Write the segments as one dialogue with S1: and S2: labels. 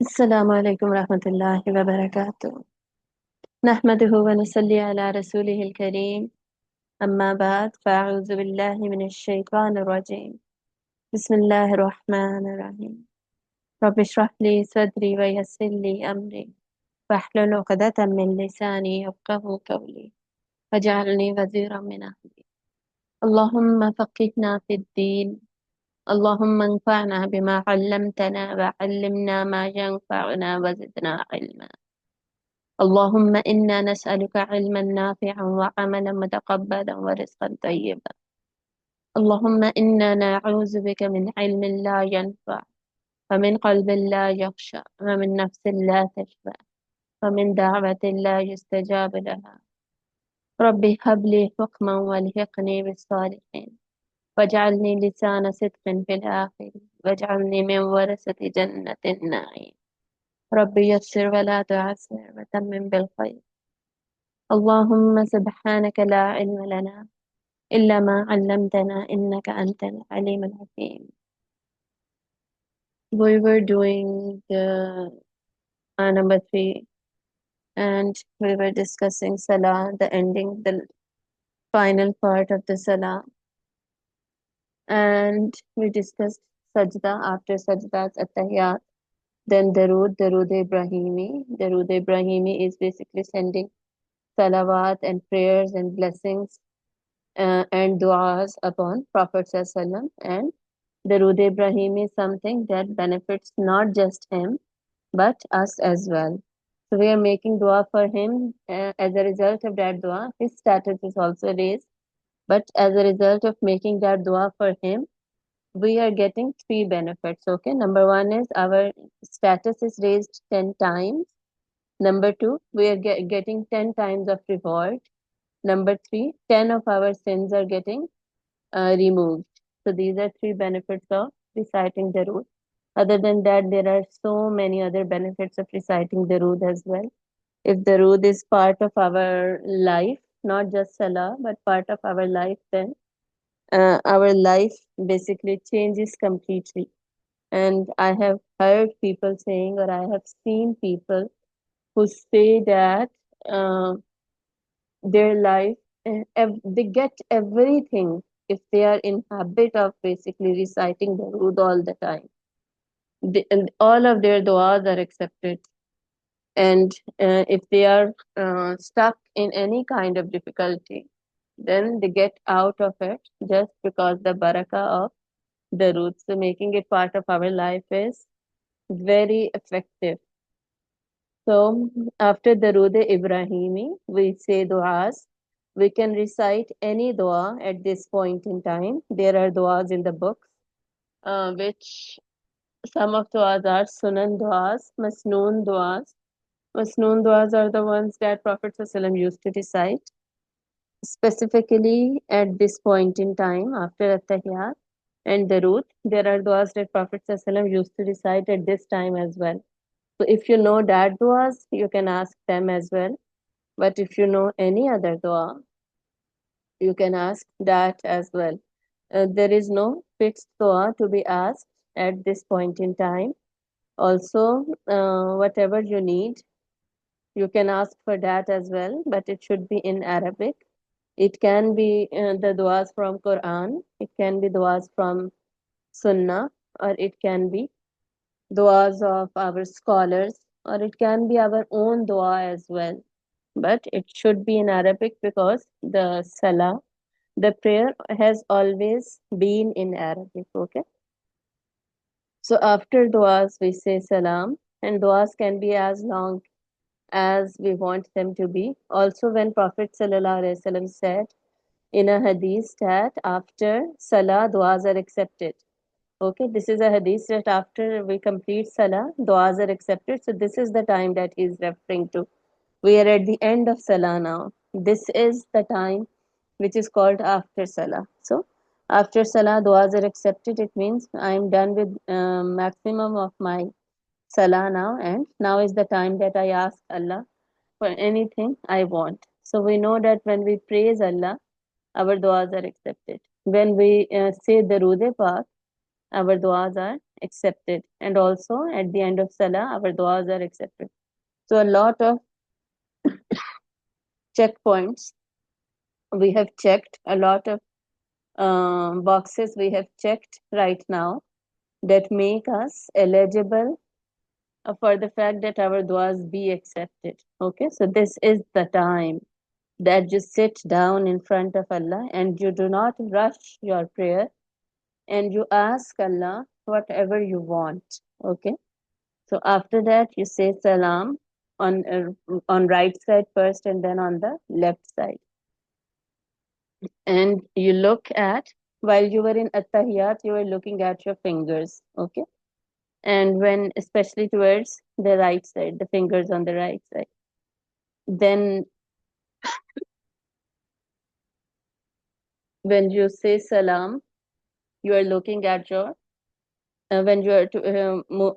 S1: السلام عليكم ورحمة الله وبركاته. نحمده ونصلي على رسوله الكريم. أما بعد فأعوذ بالله من الشيطان الرجيم. بسم الله الرحمن الرحيم. رب اشرح لي صدري ويسر لي أمري واحلل عقدة من لساني يفقهوا قولي واجعلني وزيرا من أهلي. اللهم فقهنا في الدين. اللهم انفعنا بما علمتنا وعلمنا ما ينفعنا وزدنا علما. اللهم إنا نسألك علما نافعا وعملا متقبلا ورزقا طيبا. اللهم إنا نعوذ بك من علم لا ينفع ومن قلب لا يخشع ومن نفس لا تشبع ومن دعوة لا يستجاب لها. ربي هب لي حكما والحقني بالصالحين واجعلني لسان صدق في الآخرين واجعلني من ورثة جنة النعيم. ربي يسر ولا تعسر وتمم بالخير. اللهم سبحانك لا علم لنا إلا ما علمتنا إنك أنت العليم الحكيم. We were doing the number 3 and we were discussing Salah, the ending, the final part of the Salah. And we discussed Sajda, after Sajda, Attahiyat, then Darood Ibrahimi. Darood Ibrahimi is basically sending salawat and prayers and blessings and du'as upon Prophet ﷺ. And Darood Ibrahim is something that benefits not just him, but us as well. So we are making dua for him. As a result of that dua, his status is also raised. But as a result of making that dua for him, we are getting 3 benefits. Okay, number 1 is our status is raised 10 times. Number 2, we are getting 10 times of reward. Number 3, 10 of our sins are getting removed. So these are 3 benefits of reciting Darood. Other than that, there are so many other benefits of reciting Darood as well. If Darood is part of our life, not just Salah, but part of our life, then our life basically changes completely. And I have heard people saying, or I have seen people who say that uh, their life, they get everything if they are in habit of basically reciting the Darood all the time. And all of their du'as are accepted. And if they are stuck in any kind of difficulty, then they get out of it just because the barakah of Darood. So making it part of our life is very effective. So after Darood Ibrahimi, we say du'as. We can recite any dua at this point in time. There are duas in the books, which some of duas are sunan duas, masnoon duas. Masnoon duas are the ones that Prophet ﷺ used to recite. Specifically at this point in time, after At-Tahiyat and Darood, there are duas that Prophet ﷺ used to recite at this time as well. So if you know that duas, you can ask them as well. But if you know any other dua, you can ask that as well. There is no fixed dua to be asked at this point in time. Also, whatever you need, you can ask for that as well, but it should be in Arabic. It can be the duas from Quran, it can be duas from Sunnah, or it can be duas of our scholars, or it can be our own dua as well. But it should be in Arabic because the salah, the prayer has always been in Arabic. Okay. So after duas, we say salam, and duas can be as long as we want them to be. Also, when Prophet ﷺ said in a hadith that after salah, duas are accepted. Okay, this is a hadith that after we complete salah, duas are accepted. So this is the time that he is referring to. We are at the end of salah now. This is the time which is called after salah. So after salah, duas are accepted. It means I am done with maximum of my salah now, and now is the time that I ask Allah for anything I want. So we know that when we praise Allah, our duas are accepted. When we say Darood Pak, our duas are accepted, and also at the end of Salah, our du'as are accepted. So a lot of checkpoints we have checked, a lot of boxes we have checked right now that make us eligible for the fact that our du'as be accepted. Okay, so this is the time that you sit down in front of Allah and you do not rush your prayer and you ask Allah whatever you want. Okay, so after that you say salam on right side first and then on the left side, and you look at, while you were in attahiyat you were looking at your fingers. Okay, and when especially towards the right side, the fingers on the right side, then when you say salam you are looking at your when you are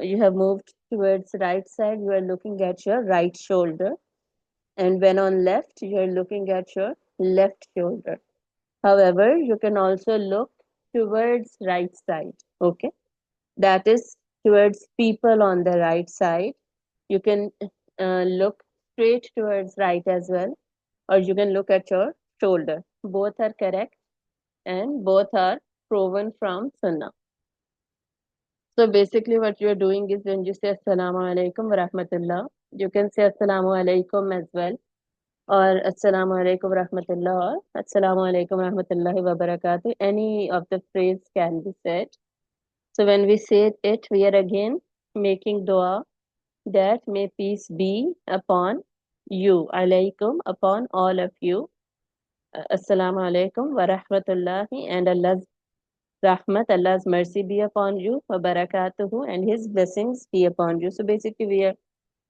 S1: you have moved towards right side, you are looking at your right shoulder, and when on left you are looking at your left shoulder. However, you can also look towards right side. Okay, that is towards people on the right side. You can look straight towards right as well, or you can look at your shoulder. Both are correct and both are proven from Sunnah. So basically, what you're doing is when you say Assalamu alaikum wa rahmatullah, you can say Assalamu alaikum as well, or Assalamu alaikum wa rahmatullah, or Assalamu alaikum wa rahmatullahi wa barakatuh. Any of the phrase can be said. So when we say it, we are again making dua that may peace be upon you, alaikum, upon all of you. Assalamu alaikum wa rahmatullahi, and Allah's rahmat, Allah's mercy be upon you, wa barakatuhu, and His blessings be upon you. So basically, we are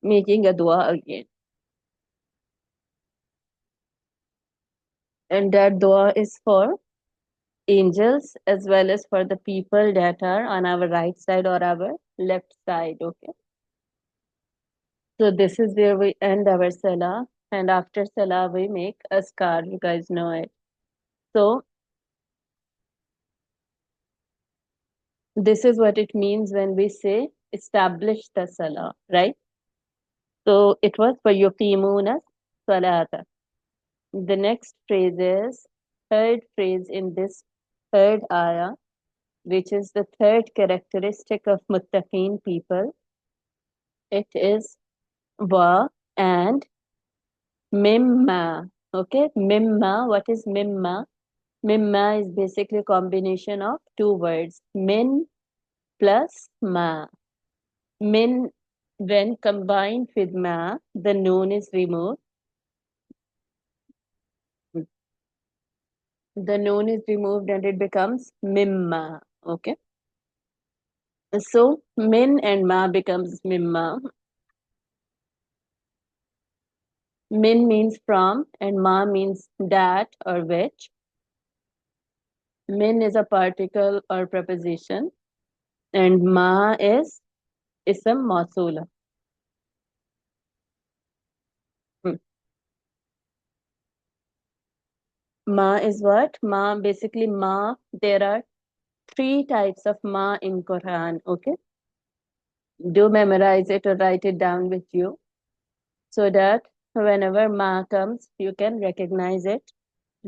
S1: making a dua again. And that dua is for angels as well as for the people that are on our right side or our left side. Okay. So this is where we end our salah. And after salah, we make askar. You guys know it. So this is what it means when we say establish the salah, right? So it was for yuqimuna salata. The next phrase is third phrase in this third ayah, which is the third characteristic of Muttaqeen people. It is wa and mimma. Okay, mimma. What is mimma? Mimma is basically a combination of two words, min plus ma. Min, when combined with ma, the noon is removed. The noon is removed and it becomes mimma. Okay. So min and ma becomes mimma. Min means from and ma means that or which. Min is a particle or preposition and ma is ism mausula. Hmm. Ma is what? Ma, basically ma, there are three types of ma in Quran. Okay. Do memorize it or write it down with you so that whenever ma comes, you can recognize it.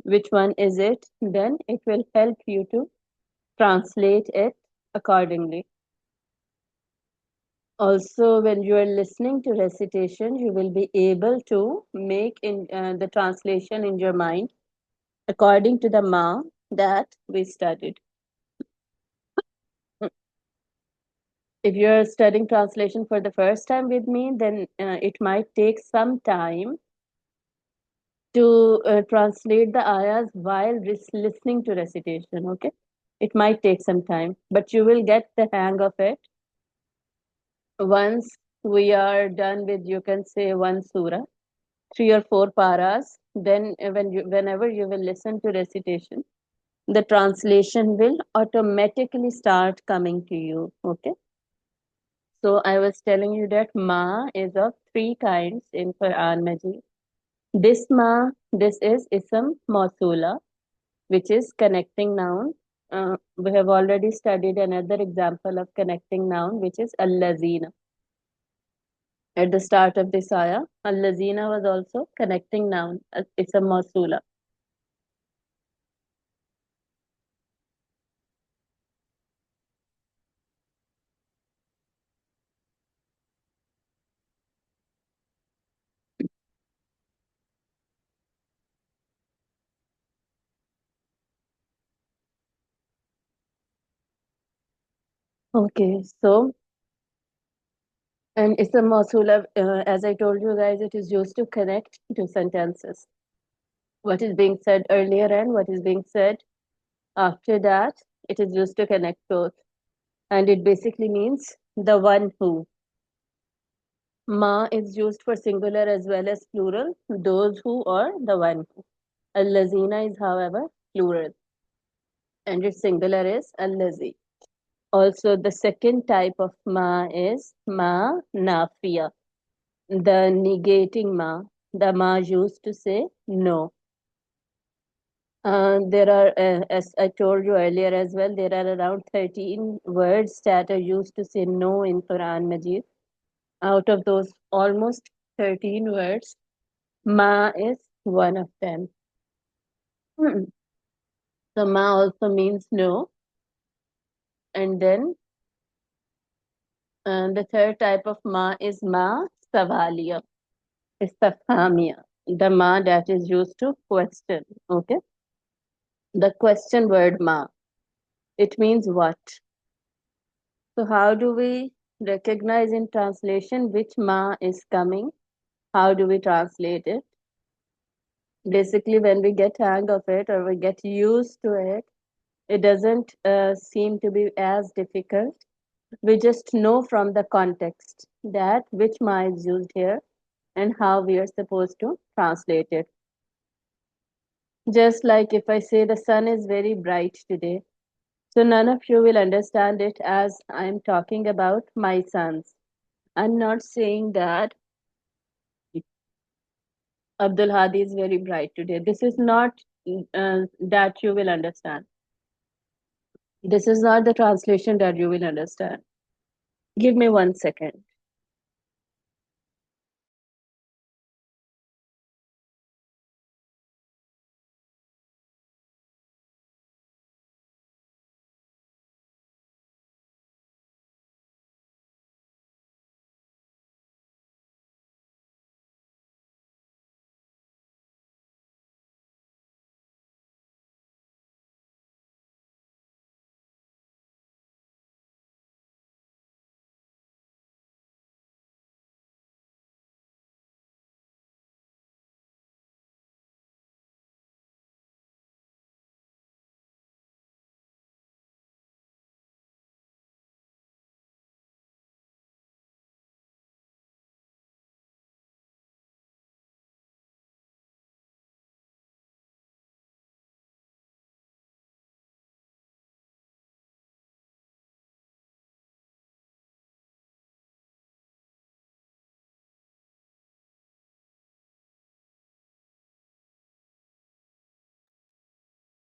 S1: Which one is it? Then it will help you to translate it accordingly. Also, when you are listening to recitation, you will be able to make in the translation in your mind according to the ma that we studied. If you're studying translation for the first time with me, then it might take some time to translate the ayahs while listening to recitation. Okay, it might take some time, but you will get the hang of it once we are done with, you can say, one surah, three or four paras. Then whenever you will listen to recitation, the translation will automatically start coming to you. Okay, so I was telling you that ma is of three kinds in Quran Majid. This ma, this is ism mausula, which is connecting noun, we have already studied another example of connecting noun, which is allazina. At the start of this ayah, allazina was also connecting noun. It's a mawsula. Okay, so, and it's a mawsula, as I told you guys, it is used to connect two sentences. What is being said earlier and what is being said after that, it is used to connect both. And it basically means the one who. Ma is used for singular as well as plural, those who or the one who. Allazina is, however, plural, and its singular is allazi. Also, the second type of ma is ma nafiya, the negating ma, the ma used to say no. There are, as I told you earlier as well, there are around 13 words that are used to say no in Quran Majid. Out of those almost 13 words, ma is one of them. So ma also means no. And then the third type of ma is ma savaliya, istifhamiya, the ma that is used to question. Okay, the question word ma. It means what? So how do we recognize in translation which ma is coming? How do we translate it? Basically, when we get hang of it or we get used to it, it doesn't seem to be as difficult. We just know from the context that which ma is used here and how we are supposed to translate it. Just like if I say the sun is very bright today, so none of you will understand it as I'm talking about my sons. I'm not saying that Abdul Hadi is very bright today. This is not that you will understand. This is not the translation that you will understand. Give me 1 second.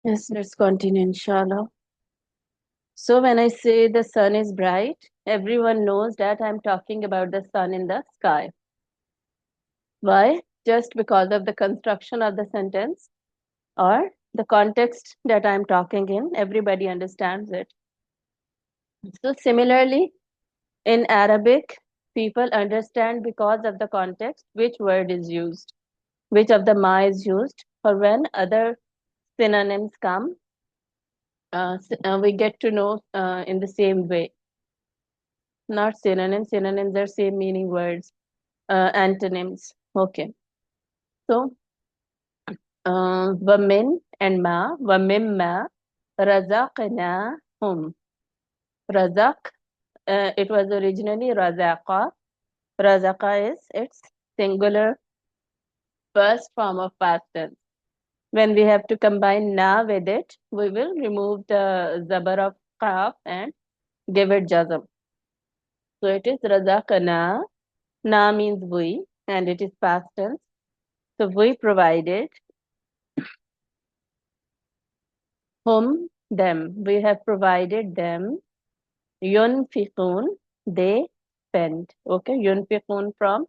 S1: Yes, let's continue, inshallah. So when I say the sun is bright, everyone knows that I'm talking about the sun in the sky. Why? Just because of the construction of the sentence or the context that I'm talking in, everybody understands it. So similarly, in Arabic, people understand because of the context which word is used, which of the ma is used, or when other synonyms come, we get to know in the same way. Not synonyms, synonyms are same meaning words, antonyms. Okay. So, wamin and ma, wamimma, razaqnahum. Razaq, it was originally razaqa. Razaqa is its singular first form of past tense. When we have to combine na with it, we will remove the zabar of qaf and give it jazm. So it is razaqna. Na means we, and it is past tense. So we provided hum them. We have provided them. Yunfiqun, they spend. Okay, yunfiqun from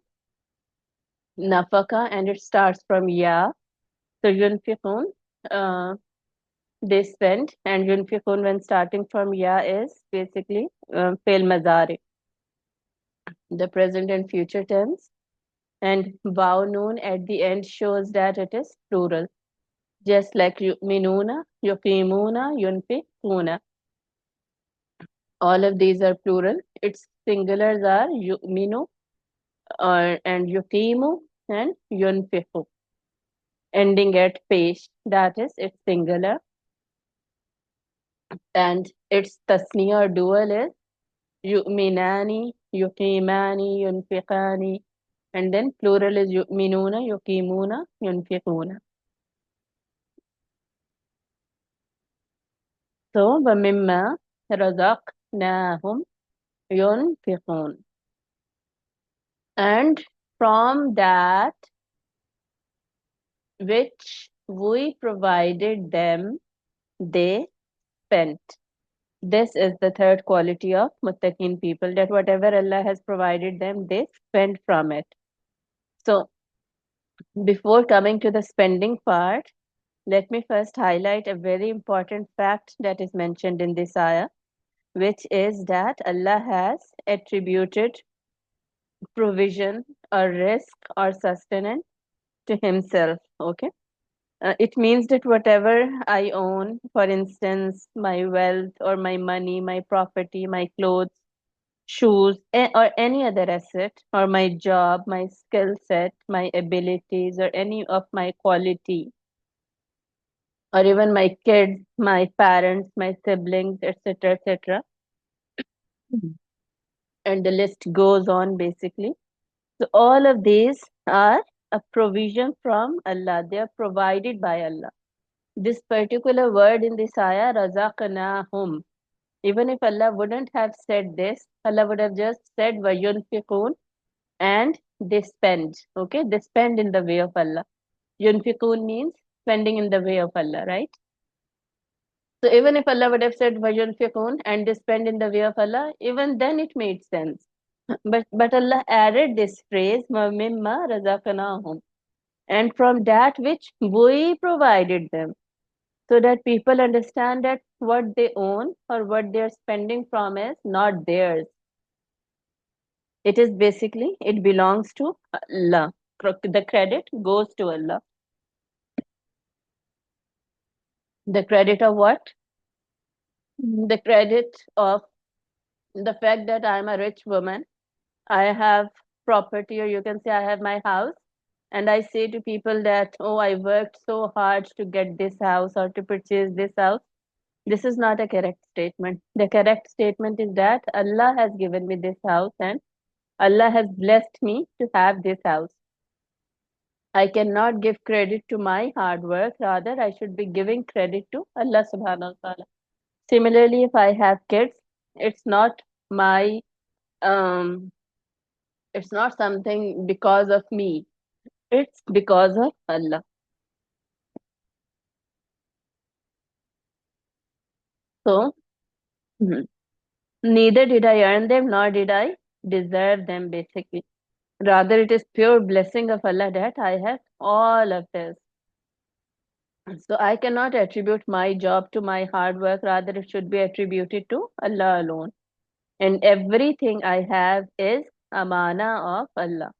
S1: nafaka and it starts from ya. So yunfiqun, uh, they spend, and yunfiqun when starting from ya is basically fail mazari, the present and future tense. And waw noon at the end shows that it is plural. Just like yu'minuna, yuqimuna, yunfiquna. All of these are plural. Its singulars are yu'minu and yuqimu and yunfiqu, ending at pesh. That is its singular. And its tasniya or dual is yu'minani, yuqimani, yunfiqani. And then plural is yu'minuna, yuqimuna, yunfiquna. So, وَمِمَّا رَزَقْنَاهُمْ يُنْفِقُونَ. And from that which we provided them, they spent. This is the third quality of Muttaqeen people, that whatever Allah has provided them, they spend from it. So, before coming to the spending part, let me first highlight a very important fact that is mentioned in this ayah, which is that Allah has attributed provision or risk or sustenance to Himself. Okay. It means that whatever I own, for instance, my wealth or my money, my property, my clothes, shoes, or any other asset, or my job, my skill set, my abilities, or any of my quality, or even my kids, my parents, my siblings, etc., etc. And the list goes on basically. So all of these are a provision from Allah. They are provided by Allah. This particular word in this ayah, razaqnahum. Even if Allah wouldn't have said this, Allah would have just said wayunfiqun, and they spend. Okay, they spend in the way of Allah. Yunfiqun means spending in the way of Allah, right? So even if Allah would have said wayunfiqun and they spend in the way of Allah, even then it made sense. But Allah added this phrase, mimma razaqnahum, and from that which we provided them, so that people understand that what they own or what they're spending from is not theirs. It is basically, it belongs to Allah. The credit goes to Allah. The credit of what? The credit of the fact that I'm a rich woman. I have property, or you can say I have my house. And I say to people that, oh, I worked so hard to get this house or to purchase this house. This is not a correct statement. The correct statement is that Allah has given me this house and Allah has blessed me to have this house. I cannot give credit to my hard work. Rather, I should be giving credit to Allah subhanahu wa ta'ala. Similarly, if I have kids, it's not my it's not something because of me. It's because of Allah. So, mhm, neither did I earn them nor did I deserve them basically. Rather, it is pure blessing of Allah that I have all of this. So I cannot attribute my job to my hard work. Rather, it should be attributed to Allah alone. And everything I have is amana of Allah.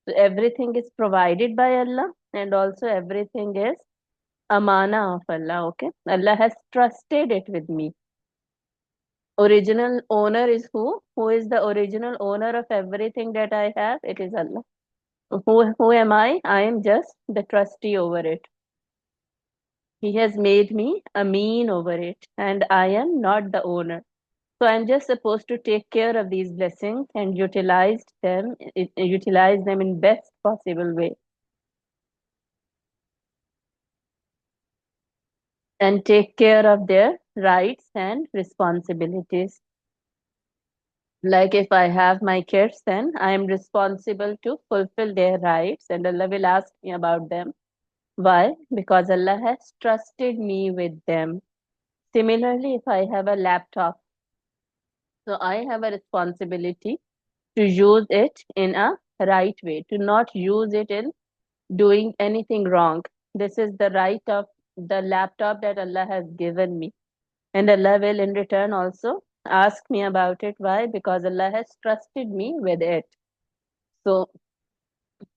S1: So everything is provided by Allah, and also everything is amana of Allah. Okay, Allah has trusted it with me. Original owner is who? Who is the original owner of everything that I have? It is Allah. Who am I? I am just the trustee over it. He has made me a mean over it, and I am not the owner. So I'm just supposed to take care of these blessings and utilize them in best possible way, and take care of their rights and responsibilities. Like if I have my kids, then I am responsible to fulfill their rights, and Allah will ask me about them. Why? Because Allah has trusted me with them. Similarly, if I have a laptop, so I have a responsibility to use it in a right way, to not use it in doing anything wrong. This is the right of the laptop that Allah has given me. And Allah will in return also ask me about it. Why? Because Allah has trusted me with it. So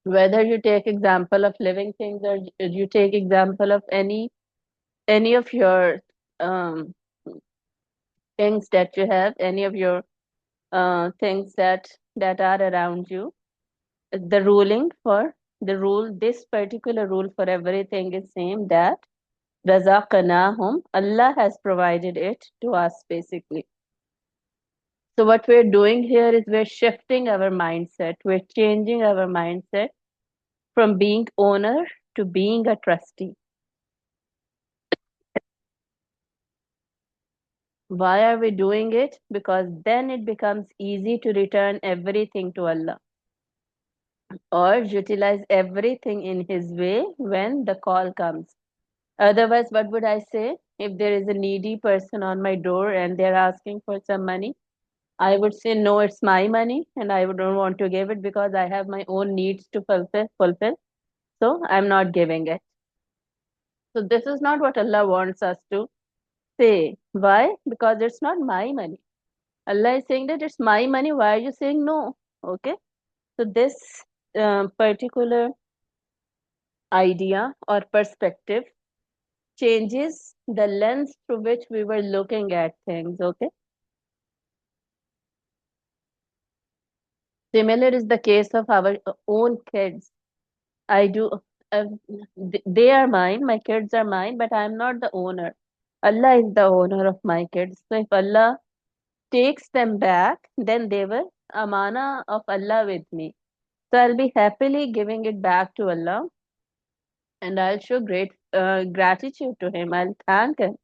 S1: whether you take example of living things or you take example of any of your um, things that you have, any of your things that are around you, the ruling for the rule, this particular rule for everything is same, that razaqnahum, Allah has provided it to us basically. So what we're doing here is we're shifting our mindset, we're changing our mindset from being owner to being a trustee. Why are we doing it? Because then it becomes easy to return everything to Allah or utilize everything in His way when the call comes. Otherwise, what would I say? If there is a needy person on my door and they're asking for some money, I would say, no, it's my money and I don't want to give it because I have my own needs to fulfill. So I'm not giving it. So this is not what Allah wants us to say. Why? Because it's not my money. Allah is saying that it's my money. Why are you saying no? Okay. So this particular idea or perspective changes the lens through which we were looking at things. Okay. Similar is the case of our own kids. I do, uh, they are mine, my kids are mine, but I'm not the owner. Allah is the owner of my kids. So if Allah takes them back, then they were amana of Allah with me. So I'll be happily giving it back to Allah and I'll show great gratitude to Him. I'll thank Him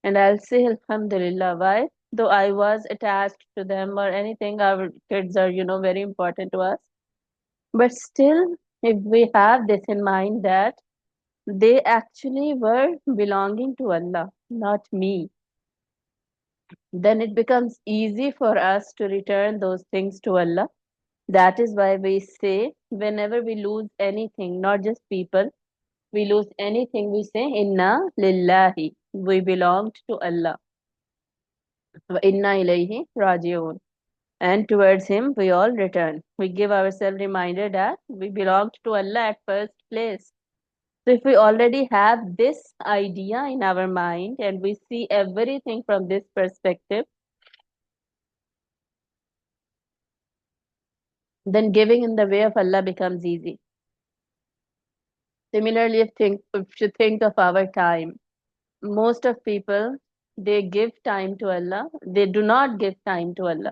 S1: and I'll say Alhamdulillah. Why? Though I was attached to them or anything, our kids are, very important to us. But still, if we have this in mind that they actually were belonging to Allah, not me, then it becomes easy for us to return those things to Allah. That is why we say, whenever we lose anything, not just people, we lose anything, we say, Inna lillahi. We belonged to Allah. Wa inna ilayhi raji'un. And towards Him we all return. We give ourselves reminder that we belonged to Allah at first place. So if we already have this idea in our mind and we see everything from this perspective, then giving in the way of Allah becomes easy. Similarly, if you think of our time, most of people, they give time to Allah. They do not give time to Allah.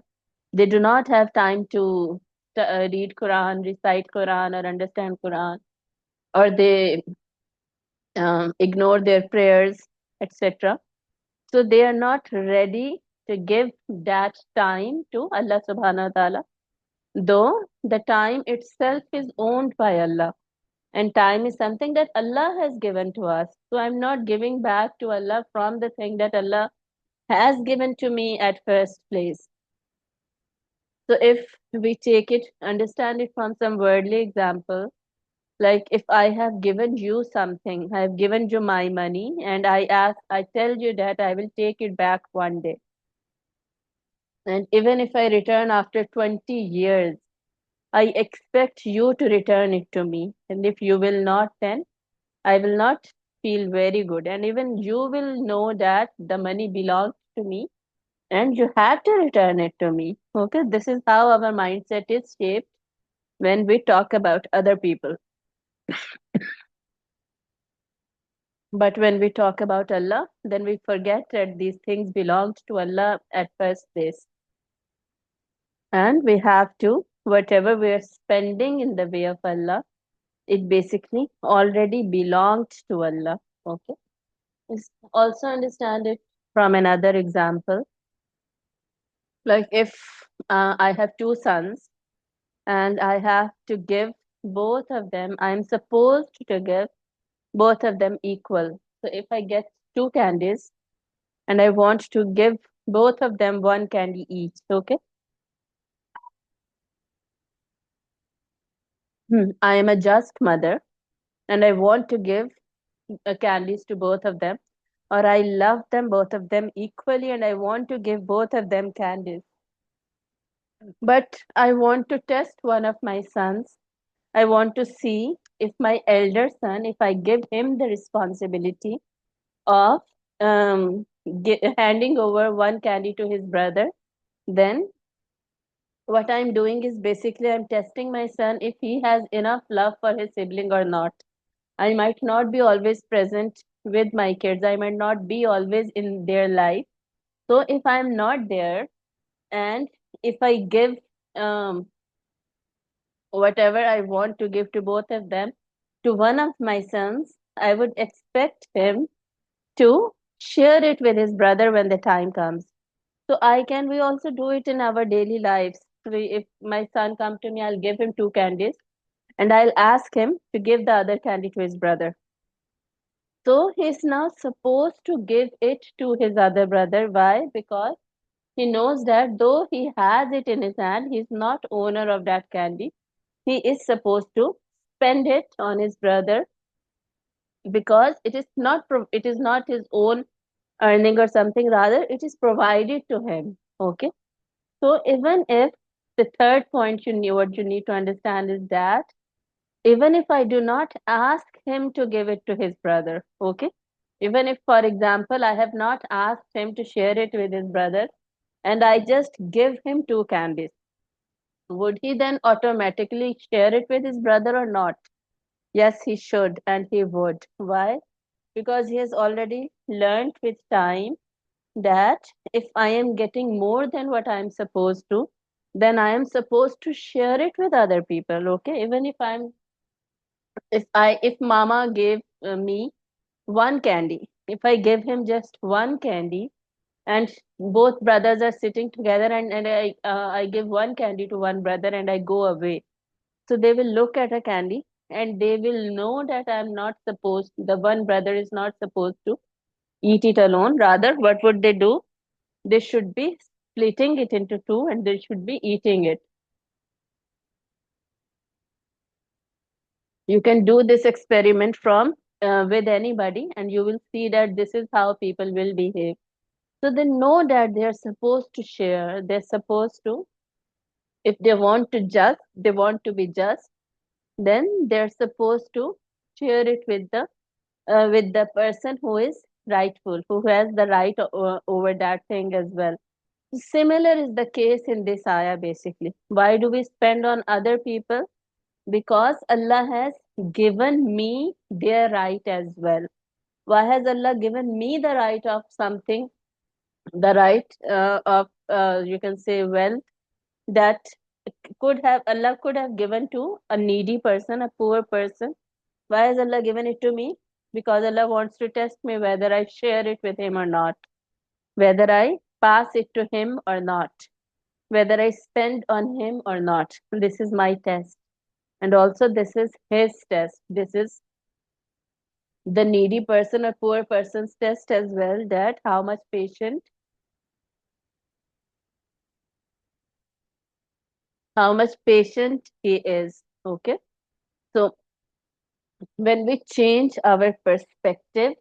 S1: They do not have time to read Quran, recite Quran, or understand Quran, or they ignore their prayers, etc. So they are not ready to give that time to Allah subhanahu wa ta'ala, though the time itself is owned by Allah. And time is something that Allah has given to us. So I'm not giving back to Allah from the thing that Allah has given to me at first place. So if we take it, understand it from some worldly example, like if I have given you something, I have given you my money, and I tell you that I will take it back one day. And even if I return after 20 years, I expect you to return it to me. And if you will not, then I will not feel very good. And even you will know that the money belongs to me and you have to return it to me. Okay, this is how our mindset is shaped when we talk about other people. But when we talk about Allah, then we forget that these things belonged to Allah at first place. And we have to, whatever we are spending in the way of Allah, it basically already belonged to Allah. Okay. Also understand it from another example. Like if I have two sons and I have to give both of them, I'm supposed to give both of them equal. So if I get two candies, and I want to give both of them one candy each. Okay. I am a just mother, and I want to give candies to both of them, or I love them both of them equally, and I want to give both of them candies. But I want to test one of my sons. I want to see if my elder son, if I give him the responsibility of handing over one candy to his brother, then what I'm doing is basically I'm testing my son if he has enough love for his sibling or not. I might not be always present with my kids. I might not be always in their life. So if I'm not there, and if I give um, whatever I want to give to both of them to one of my sons, I would expect him to share it with his brother when the time comes. So we also do it in our daily lives. If my son come to me, I'll give him two candies and I'll ask him to give the other candy to his brother. So he's now supposed to give it to his other brother. Why? Because he knows that though he has it in his hand, he's not owner of that candy. He is supposed to spend it on his brother because it is not his own earning or something. Rather, it is provided to him. Okay. So even if the third point what you need to understand is that even if I do not ask him to give it to his brother, okay, even if, for example, I have not asked him to share it with his brother and I just give him two candies, would he then automatically share it with his brother or not? Yes, he should, and he would. Why? Because he has already learned with time that if I am getting more than what I am supposed to, then I am supposed to share it with other people. Okay, even if Mama gave me one candy, if I give him just one candy, and both brothers are sitting together, and I give one candy to one brother and I go away, so they will look at a candy and they will know that I'm not supposed, the one brother is not supposed to eat it alone. Rather, what would they do? They should be splitting it into two and they should be eating it. You can do this experiment from with anybody and you will see that this is how people will behave. So they know that they are supposed to share. They're supposed to, if they want to be just, then they're supposed to share it with the person who is rightful, who has the right over that thing as well. Similar is the case in this ayah basically. Why do we spend on other people? Because Allah has given me their right as well. Why has Allah given me the right of something, the right of, you can say, wealth that Allah could have given to a needy person, a poor person? Why has Allah given it to me? Because Allah wants to test me whether I share it with Him or not, whether I pass it to Him or not, whether I spend on Him or not. This is my test. And also, this is His test. This is the needy person or poor person's test as well, that how much patient he is. Okay. So when we change our perspective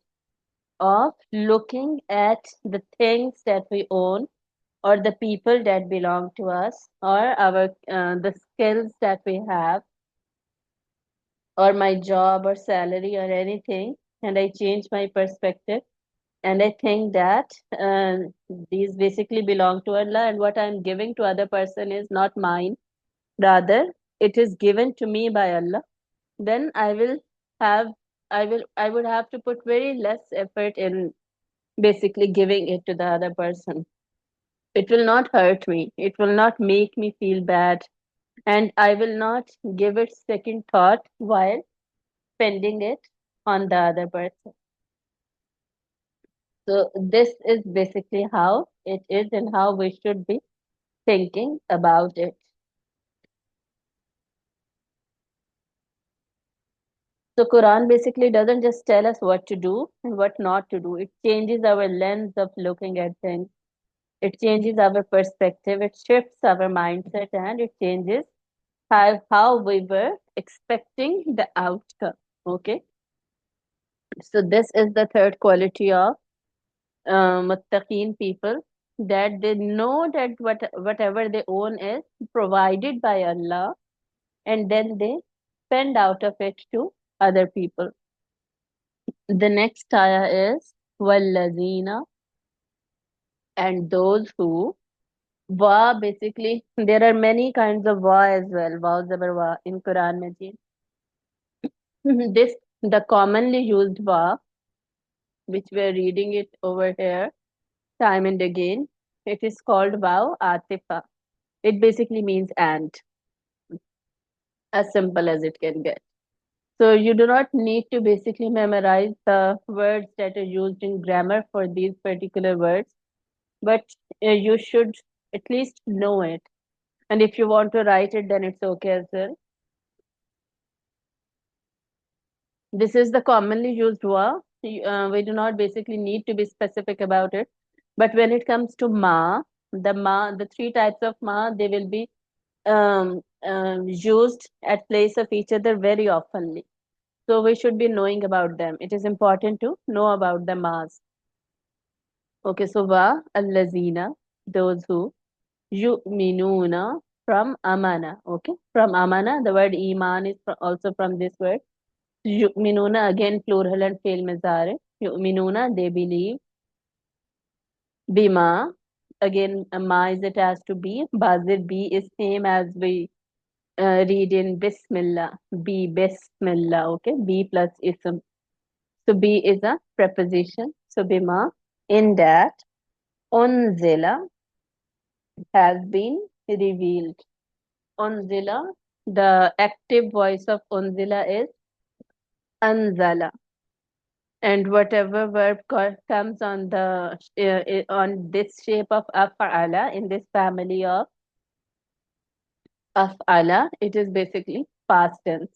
S1: of looking at the things that we own or the people that belong to us or our the skills that we have or my job or salary or anything, and I change my perspective and I think that uh, these basically belong to Allah, and what I'm giving to other person is not mine, rather it is given to me by Allah, then have I would have to put very less effort in basically giving it to the other person. It will not hurt me, it will not make me feel bad, and I will not give it second thought while spending it on the other person. So this is basically how it is and how we should be thinking about it. So Quran basically doesn't just tell us what to do and what not to do. It changes our lens of looking at things. It changes our perspective. It shifts our mindset and it changes how we were expecting the outcome. Okay. So this is the third quality of Muttaqeen people, that they know that whatever they own is provided by Allah, and then they spend out of it to other people. The next ayah is Wallazina, and those who wa, basically there are many kinds of wa as well. Wa zabar wa in Quran Majid. This the commonly used wa, which we are reading it over here time and again. It is called Wow Atifa. It basically means and, as simple as it can get. So you do not need to basically memorize the words that are used in grammar for these particular words, but you should at least know it. And if you want to write it, then it's okay as well. This is the commonly used wa. We do not basically need to be specific about it. But when it comes to the three types of they will be used at place of each other very oftenly. So we should be knowing about them. It is important to know about the mas. Okay, so wa allazina, those who yu'minuna, from amana. Okay, from amana, the word iman is also from this word. Yu'minuna, again plural and fail mizare. Yu'minuna, they believe. Bima, again ma is attached to be. Bazir b is same as we read in Bismillah. B, Bismillah. Okay, B plus ism. So B is a preposition. So bima, in that, unzila, has been revealed. Unzila, the active voice of unzila is anzala. And whatever verb comes on on this shape of af'ala, in this family of af'ala, it is basically past tense.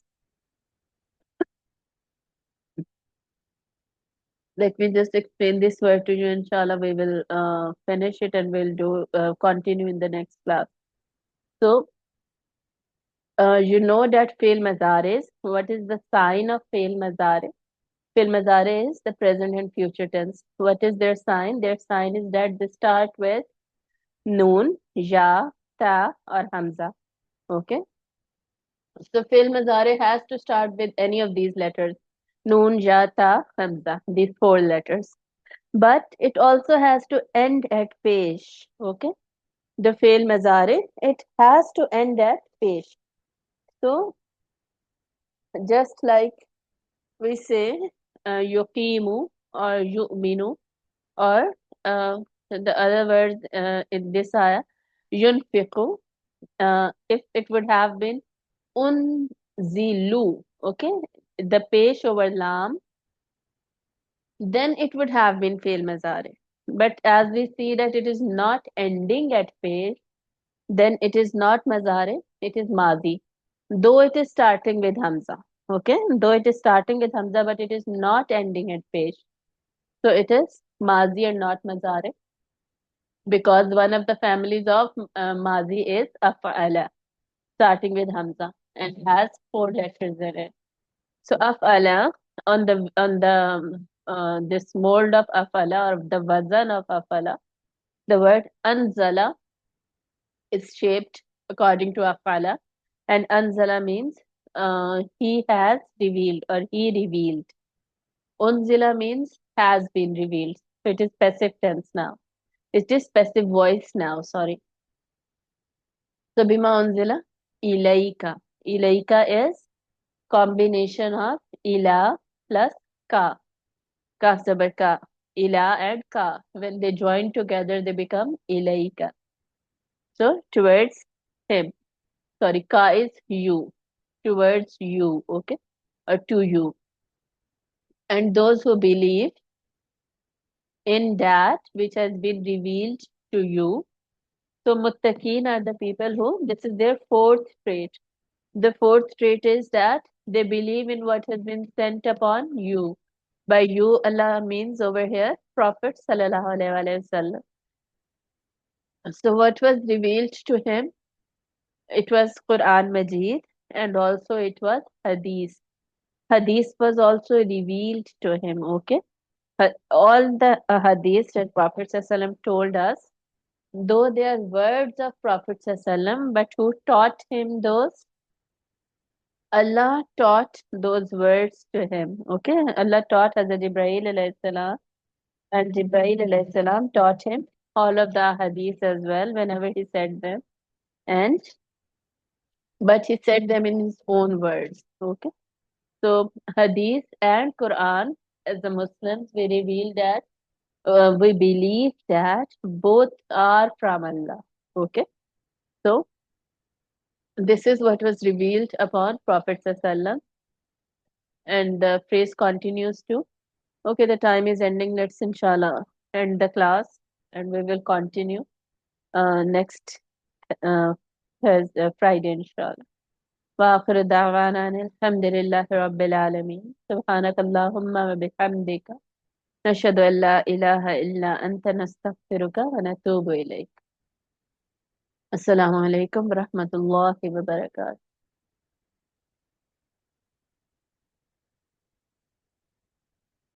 S1: Let me just explain this word to you. Inshallah, we will finish it and we'll do continue in the next class. So, you know that fail mazare is. What is the sign of fail mazare? Fail mazare is the present and future tense. What is their sign? Their sign is that they start with noon, ya, ta, or hamza. Okay. So fail mazare has to start with any of these letters. Noon, ya, ta, hamza. These four letters. But it also has to end at pesh. Okay, the fail mazare, it has to end at pesh. So just like we say yuqimu or yu'minu, or the other words in this ayah, yunfiqu, if it would have been unzilu, okay, the pesh over lam, then it would have been fail mazare. But as we see that it is not ending at pesh, then it is not mazare, it is mazi. Though it is starting with hamza. Okay, though it is starting with hamza, but it is not ending at pesh. So it is mazi and not mazare, because one of the families of mazi is af'ala, starting with hamza and has four letters in it. So af'ala, on the this mold of af'ala, or the wazan of af'ala, the word anzala is shaped according to af'ala, and anzala means he has revealed or he revealed. Unzila means has been revealed. So it is passive tense now. It is passive voice now, sorry. So bima unzila ilaika. Ilaika is combination of ila plus ka. Ka sabar ka. Ila and ka. When they join together, they become ilaika. So towards him. Sorry, ka is you. Towards you, okay? Or to you. And those who believe in that which has been revealed to you. So muttaqeen are the people who, this is their fourth trait. The fourth trait is that They believe in what has been sent upon you. By you, Allah means over here Prophet sallallahu alaihi wasallam. So what was revealed to him? It was Quran Majid and also it was Hadith. Hadith was also revealed to him. Okay, all the Hadiths that Prophet sallam told us, though they are words of Prophet sallam, but who taught him those? Allah taught those words to him. Okay, Allah taught Hazrat Ibrahim alayhi salam, and Jibreel alayhi salam taught him all of the hadith as well whenever he said them. And but he said them in his own words. Okay, so hadith and Quran, as the Muslims, we reveal that we believe that both are from Allah. Okay, so this is what was revealed upon Prophet sallam, and the phrase continues to. Okay, the time is ending. Let's inshallah end the class and we will continue next uh, Thursday, Friday inshallah. وآخر دعوانا أن الحمد لله رب العالمين سبحانك اللهم وبحمدك نشهد أن لا إله إلا أنت نستغفرك ونتوب إليك. السلام عليكم ورحمة الله وبركاته.